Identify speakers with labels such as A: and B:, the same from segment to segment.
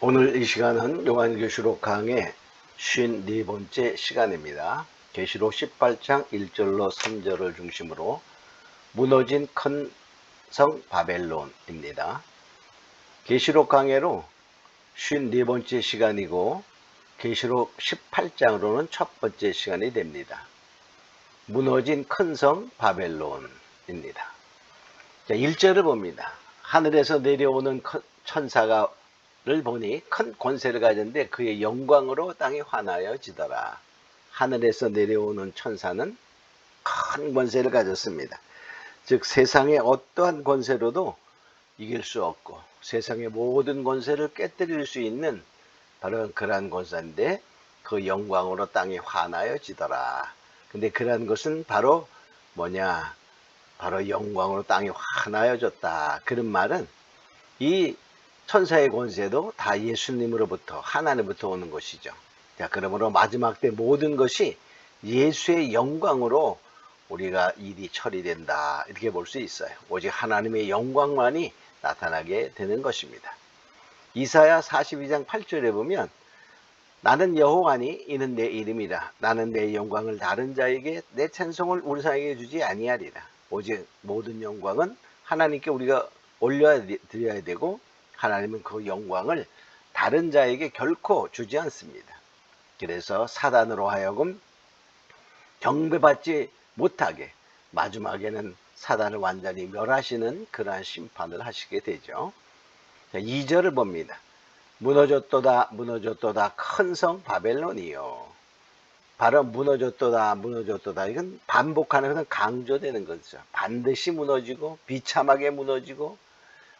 A: 오늘 이 시간은 요한계시록 강의 54번째 시간입니다. 계시록 18장 1절로 3절을 중심으로 무너진 큰 성 바벨론입니다. 계시록 강해로 54번째 시간이고 계시록 18장으로는 첫 번째 시간이 됩니다. 무너진 큰 성 바벨론입니다. 자, 1절을 봅니다. 하늘에서 내려오는 천사가 를 보니 큰 권세를 가졌는데 그의 영광으로 땅이 환하여지더라. 하늘에서 내려오는 천사는 큰 권세를 가졌습니다. 즉 세상의 어떠한 권세로도 이길 수 없고 세상의 모든 권세를 깨뜨릴 수 있는 바로 그러한 권세인데 그 영광으로 땅이 환하여지더라. 근데 그러한 것은 바로 뭐냐? 바로 영광으로 땅이 환하여졌다. 그런 말은 이 천사의 권세도 다 예수님으로부터 하나님부터 오는 것이죠. 자, 그러므로 마지막 때 모든 것이 예수의 영광으로 우리가 일이 처리된다. 이렇게 볼 수 있어요. 오직 하나님의 영광만이 나타나게 되는 것입니다. 이사야 42장 8절에 보면 나는 여호와니 이는 내 이름이라. 나는 내 영광을 다른 자에게 내 찬송을 우리 사에게 주지 아니하리라. 오직 모든 영광은 하나님께 우리가 올려드려야 되고 하나님은 그 영광을 다른 자에게 결코 주지 않습니다. 그래서 사단으로 하여금 경배받지 못하게 마지막에는 사단을 완전히 멸하시는 그러한 심판을 하시게 되죠. 2절을 봅니다. 무너졌도다 무너졌도다 큰 성 바벨론이요. 바로 무너졌도다 무너졌도다 이건 반복하는 것은 강조되는 거죠. 반드시 무너지고 비참하게 무너지고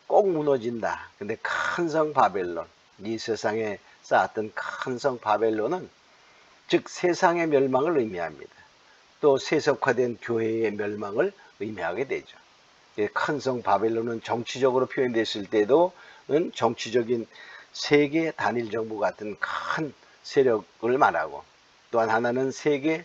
A: 꼭 무너진다. 근데 큰 성 바벨론, 이 세상에 쌓았던 큰 성 바벨론은 즉 세상의 멸망을 의미합니다. 또 세속화된 교회의 멸망을 의미하게 되죠. 큰 성 바벨론은 정치적으로 표현됐을 때도는 정치적인 세계 단일 정부 같은 큰 세력을 말하고 또한 하나는 세계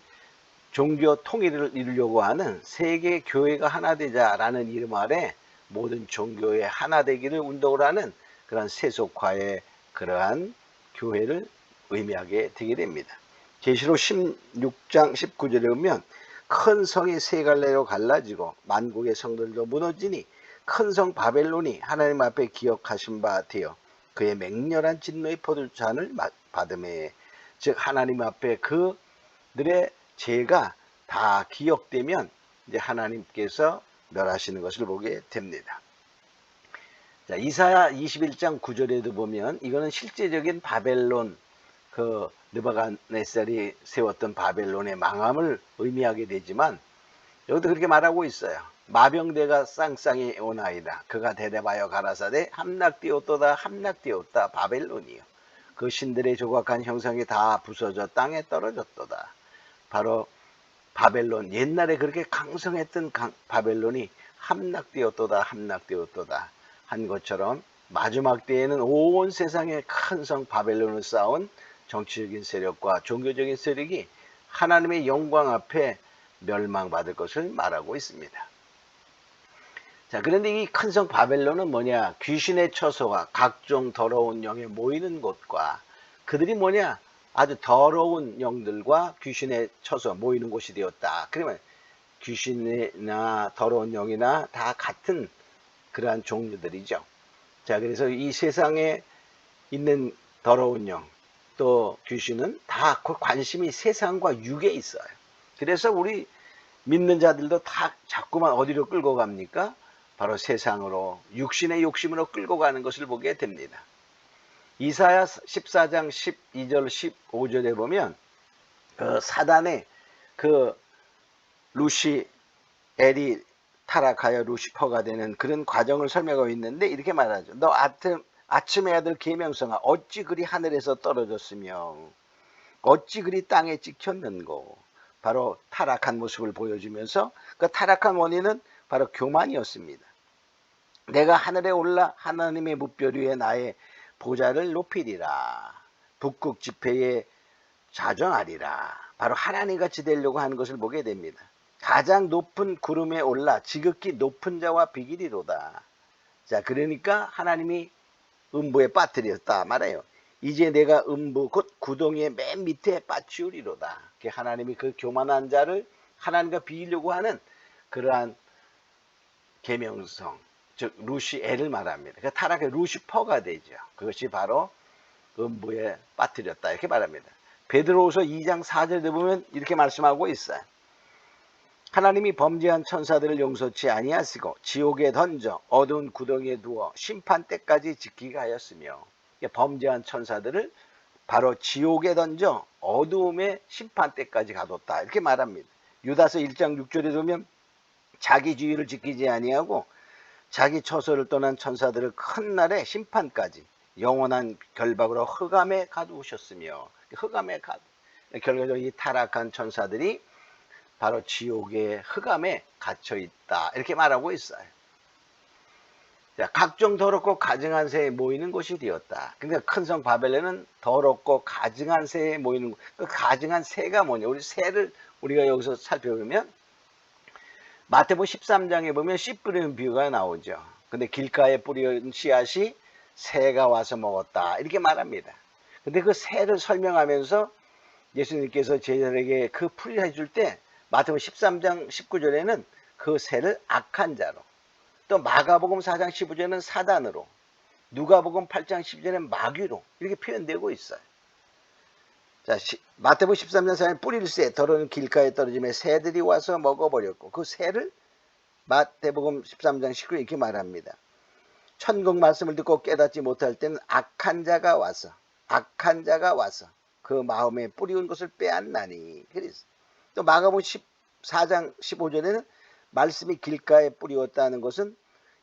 A: 종교 통일을 이루려고 하는 세계 교회가 하나 되자라는 이름 아래 모든 종교의 하나 되기를 운동을 하는 그런 세속화의 그러한 교회를 의미하게 되게 됩니다. 계시록 16장 19절에 보면 큰 성이 세 갈래로 갈라지고 만국의 성들도 무너지니 큰 성 바벨론이 하나님 앞에 기억하신 바 되어 그의 맹렬한 진노의 포도잔을 받음에 즉 하나님 앞에 그들의 죄가 다 기억되면 이제 하나님께서 멸하시는 것을 보게 됩니다. 자, 이사야 21장 9절에도 보면 이거는 실제적인 바벨론 그 느부갓네살이 세웠던 바벨론의 망함을 의미하게 되지만 여기도 그렇게 말하고 있어요. 마병대가 쌍쌍이 오나이다. 그가 대대하여 가라사대 함락되었도다 함락되었다 바벨론이요. 그 신들의 조각한 형상이 다 부서져 땅에 떨어졌도다. 바로 바벨론 옛날에 그렇게 강성했던 바벨론이 함락되었도다 함락되었도다 한 것처럼 마지막 때에는 온 세상에 큰 성 바벨론을 쌓은 정치적인 세력과 종교적인 세력이 하나님의 영광 앞에 멸망받을 것을 말하고 있습니다. 자, 그런데 이 큰 성 바벨론은 뭐냐? 귀신의 처소와 각종 더러운 영에 모이는 곳과 그들이 뭐냐? 아주 더러운 영들과 귀신의 처소 모이는 곳이 되었다. 그러면 귀신이나 더러운 영이나 다 같은 그러한 종류들이죠. 자, 그래서 이 세상에 있는 더러운 영, 또 귀신은 다 그 관심이 세상과 육에 있어요. 그래서 우리 믿는 자들도 다 자꾸만 어디로 끌고 갑니까? 바로 세상으로 육신의 욕심으로 끌고 가는 것을 보게 됩니다. 이사야 14장 12절 15절에 보면 그 사단의 그 루시엘이 타락하여 루시퍼가 되는 그런 과정을 설명하고 있는데 이렇게 말하죠. 너 아침의 아들 계명성아 어찌 그리 하늘에서 떨어졌으며 어찌 그리 땅에 찍혔는고. 바로 타락한 모습을 보여주면서 그 타락한 원인은 바로 교만이었습니다. 내가 하늘에 올라 하나님의 뭇별 위에 나의 보좌를 높이리라. 북극 지폐에 자정하리라. 바로 하나님같이 되려고 하는 것을 보게 됩니다. 가장 높은 구름에 올라 지극히 높은 자와 비기리로다. 자, 그러니까 하나님이 음부에 빠뜨렸다 말해요. 이제 내가 음부 곧 구덩이의 맨 밑에 빠치우리로다. 하나님이 그 교만한 자를 하나님과 비기려고 하는 그러한 계명성, 즉 루시엘을 말합니다. 그 타락의 루시퍼가 되죠. 그것이 바로 음부에 빠뜨렸다 이렇게 말합니다. 베드로후서 2장 4절에 보면 이렇게 말씀하고 있어요. 하나님이 범죄한 천사들을 용서치 아니하시고 지옥에 던져 어두운 구덩이에 두어 심판 때까지 지키게 하였으며, 범죄한 천사들을 바로 지옥에 던져 어두움의 심판 때까지 가뒀다 이렇게 말합니다. 유다서 1장 6절에 보면 자기 주의를 지키지 아니하고 자기 처소를 떠난 천사들을 큰 날의 심판까지 영원한 결박으로 흑암에 가두셨으며, 흑암에 결과적으로 이 타락한 천사들이 바로 지옥의 흑암에 갇혀 있다 이렇게 말하고 있어요. 자, 각종 더럽고 가증한 새에 모이는 곳이 되었다. 그러니까 큰 성 바벨론은 더럽고 가증한 새에 모이는 곳. 그 가증한 새가 뭐냐? 우리 새를 우리가 여기서 살펴보면 마태복음 13장에 보면 씨 뿌리는 비유가 나오죠. 근데 길가에 뿌린 씨앗이 새가 와서 먹었다 이렇게 말합니다. 근데 그 새를 설명하면서 예수님께서 제자들에게 그 풀이를 해줄 때 마태복음 13장 19절에는 그 새를 악한 자로, 또 마가복음 4장 15절에는 사단으로, 누가복음 8장 10절에는 마귀로 이렇게 표현되고 있어요. 자, 마태복음 13장 4절 뿌리를 새 더러운 길가에 떨어지며 새들이 와서 먹어버렸고, 그 새를 마태복음 13장 19절 이렇게 말합니다. 천국 말씀을 듣고 깨닫지 못할 때는 악한 자가 와서 그 마음에 뿌리운 것을 빼앗나니. 그래서 또 마가복음 14장 15절에는 말씀이 길가에 뿌리웠다는 것은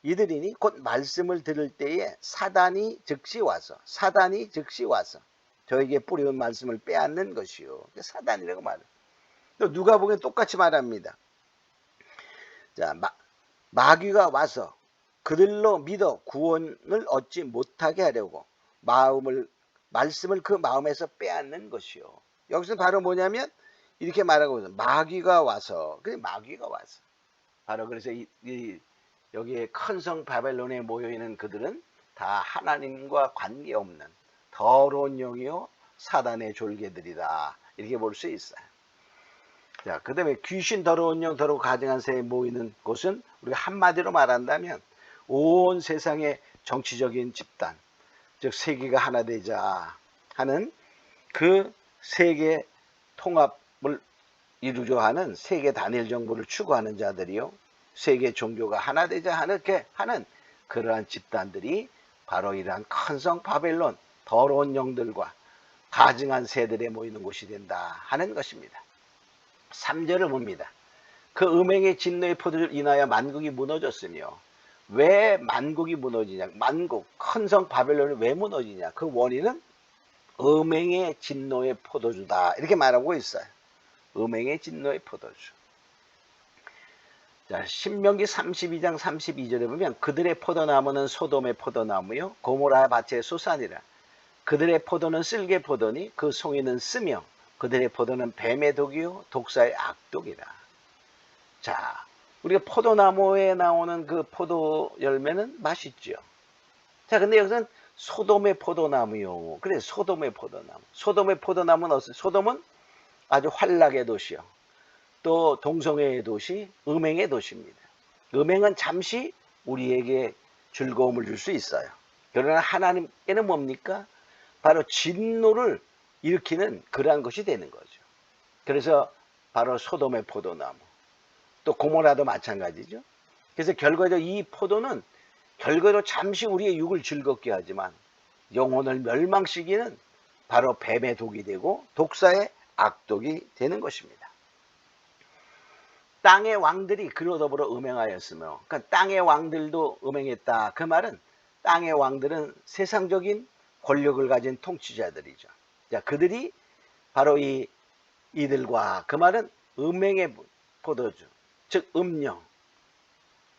A: 이들이니 곧 말씀을 들을 때에 사단이 즉시 와서 저에게 뿌리운 말씀을 빼앗는 것이요. 사단이라고 말해요. 또 누가복음에 똑같이 말합니다. 자, 마귀가 와서 그들로 믿어 구원을 얻지 못하게 하려고 말씀을 그 마음에서 빼앗는 것이요. 여기서 바로 뭐냐면 이렇게 말하고 있어요. 마귀가 와서. 바로 그래서 여기에 큰 성 바벨론에 모여있는 그들은 다 하나님과 관계없는 더러운 영이요 사단의 졸개들이다 이렇게 볼 수 있어요. 자, 그 다음에 귀신, 더러운 영, 더러고 가증한 새에 모이는 곳은 우리가 한마디로 말한다면 온 세상의 정치적인 집단, 즉 세계가 하나 되자 하는 그 세계 통합을 이루려 하는 세계 단일 정부를 추구하는 자들이요, 세계 종교가 하나 되자 하는 그러한 집단들이 바로 이러한 큰 성 바벨론, 더러운 영들과 가증한 새들에 모이는 곳이 된다 하는 것입니다. 3절을 봅니다. 그 음행의 진노의 포도주를 인하여 만국이 무너졌으며. 왜 만국이 무너지냐? 큰 성 바벨론이 왜 무너지냐? 그 원인은 음행의 진노의 포도주다 이렇게 말하고 있어요. 음행의 진노의 포도주. 자, 신명기 32장 32절에 보면 그들의 포도나무는 소돔의 포도나무요 고모라 밭의 수산이라. 그들의 포도는 쓸개 포도니 그 송이는 쓰며 그들의 포도는 뱀의 독이요 독사의 악독이라. 자, 우리가 포도나무에 나오는 그 포도 열매는 맛있죠. 자, 근데 여기서는 소돔의 포도나무요. 그래, 소돔의 포도나무는 어떤? 소돔은 아주 환락의 도시요. 또 동성애의 도시, 음행의 도시입니다. 음행은 잠시 우리에게 즐거움을 줄 수 있어요. 그러나 하나님께는 뭡니까? 바로 진노를 일으키는 그러한 것이 되는 거죠. 그래서 바로 소돔의 포도나무, 또 고모라도 마찬가지죠. 그래서 결과적으로 이 포도는 결과적으로 잠시 우리의 육을 즐겁게 하지만 영혼을 멸망시키는 바로 뱀의 독이 되고 독사의 악독이 되는 것입니다. 땅의 왕들이 그로 더불어 음행하였으며, 그러니까 땅의 왕들도 음행했다. 그 말은 땅의 왕들은 세상적인 권력을 가진 통치자들이죠. 자, 그들이 바로 이들과, 그 말은 음행의 포도주, 즉 음령,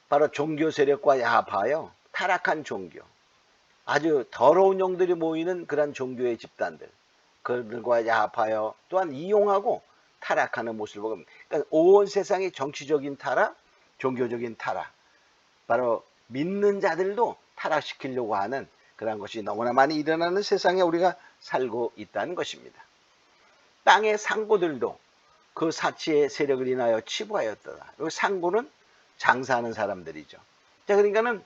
A: 바로 종교 세력과 야합하여 타락한 종교, 아주 더러운 영들이 모이는 그런 종교의 집단들, 그들과 야합하여 또한 이용하고 타락하는 모습을 보고, 그러니까 온 세상의 정치적인 타락, 종교적인 타락, 바로 믿는 자들도 타락시키려고 하는 그런 것이 너무나 많이 일어나는 세상에 우리가 살고 있다는 것입니다. 땅의 상고들도 그 사치의 세력을 인하여 치부하였더라. 여기 상고는 장사하는 사람들이죠. 자, 그러니까는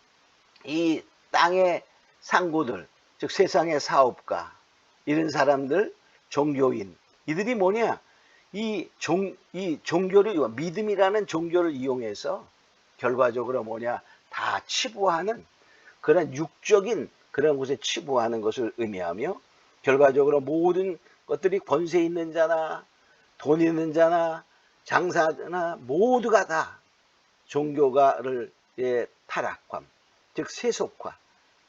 A: 이 땅의 상고들, 즉 세상의 사업가, 이런 사람들, 종교인, 이들이 뭐냐? 이 종교를, 믿음이라는 종교를 이용해서 결과적으로 뭐냐? 다 치부하는 그런 육적인 그런 곳에 치부하는 것을 의미하며, 결과적으로 모든 것들이 권세 있는 자나 돈 있는 자나 장사나 모두가 다 종교가를 타락함, 즉 세속화.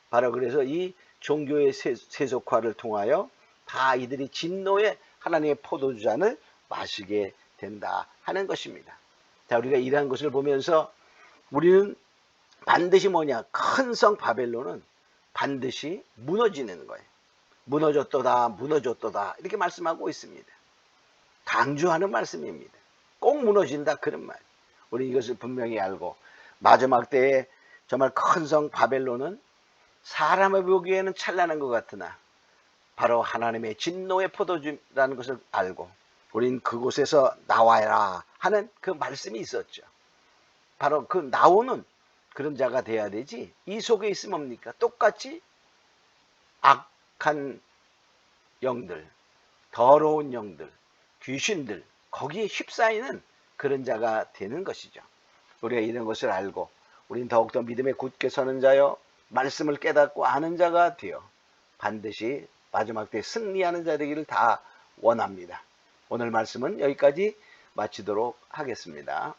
A: 바로 그래서 이 종교의 세속화를 통하여 다 이들이 진노의 하나님의 포도주잔을 마시게 된다 하는 것입니다. 자, 우리가 이러한 것을 보면서 우리는 반드시 뭐냐? 큰 성 바벨론은 반드시 무너지는 거예요. 무너졌도다, 무너졌도다, 이렇게 말씀하고 있습니다. 강조하는 말씀입니다. 꼭 무너진다, 그런 말. 우리 이것을 분명히 알고, 마지막 때에 정말 큰 성 바벨론은 사람을 보기에는 찬란한 것 같으나 바로 하나님의 진노의 포도주라는 것을 알고 우린 그곳에서 나와라 하는 그 말씀이 있었죠. 바로 그 나오는 그런 자가 돼야 되지, 이 속에 있으면 뭡니까? 똑같이 악한 영들, 더러운 영들, 귀신들, 거기에 휩싸이는 그런 자가 되는 것이죠. 우리가 이런 것을 알고 우린 더욱더 믿음에 굳게 서는 자요, 말씀을 깨닫고 아는 자가 되어 반드시 마지막 때 승리하는 자 되기를 다 원합니다. 오늘 말씀은 여기까지 마치도록 하겠습니다.